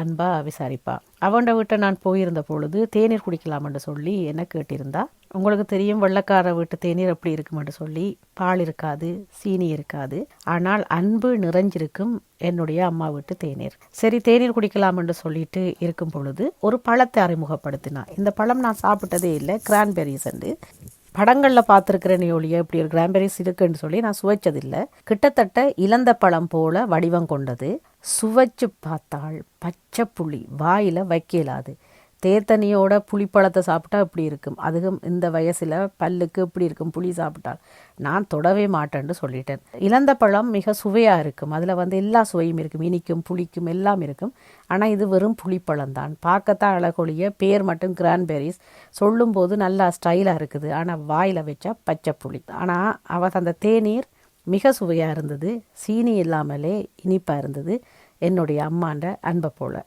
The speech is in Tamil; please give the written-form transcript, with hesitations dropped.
அன்பா விசாரிப்பா. அவன்ட வீட்டை நான் போயிருந்த பொழுது தேநீர் குடிக்கலாம்னு சொல்லி என்ன கேட்டிருந்தா. உங்களுக்கு தெரியும் வெள்ளக்கார வீட்டு தேநீர் எப்படி இருக்குமென்று சொல்லி, பால் இருக்காது, சீனி இருக்காது, ஆனால் அன்பு நிறைஞ்சிருக்கும் என்னுடைய அம்மா வீட்டு தேநீர். சரி தேநீர் குடிக்கலாம் என்று சொல்லிட்டு இருக்கும் பொழுது ஒரு பழத்தை அறிமுகப்படுத்தினா. இந்த பழம் நான் சாப்பிட்டதே இல்லை, கிரான்பெரிஸ் என்று. படங்களில் பார்த்துருக்கிறேன் ஒழிய இப்படி ஒரு கிரான்பெரிஸ் இருக்குன்னு சொல்லி நான் சுவைச்சதில்லை. கிட்டத்தட்ட இலந்த பழம் போல வடிவம் கொண்டது. சுவைச்சு பார்த்தால் பச்சை புளி, வாயில் வைக்கலாது. தேத்தனியோட புளிப்பழத்தை சாப்பிட்டா இப்படி இருக்கும். அதுவும் இந்த வயசில் பல்லுக்கு இப்படி இருக்கும் புளி சாப்பிட்டால். நான் தொடவே மாட்டேன்னு சொல்லிட்டேன். இலந்த பழம் மிக சுவையாக இருக்கும். அதில் எல்லா சுவையும் இருக்கும், இனிக்கும் புளிக்கும் எல்லாம் இருக்கும். ஆனால் இது வெறும் புளிப்பழம்தான். பார்க்கத்தான் அழகொழிய பேர் மட்டும் கிரான்பெரிஸ். சொல்லும்போது நல்லா ஸ்டைலாக இருக்குது, ஆனால் வாயில் வச்சா பச்சை புளி. ஆனால் அவள் அந்த தேநீர் மிக சுவையாக இருந்தது, சீனி இல்லாமலே இனிப்பாக இருந்தது. என்னுடைய அம்மாண்ட அன்பை போல்.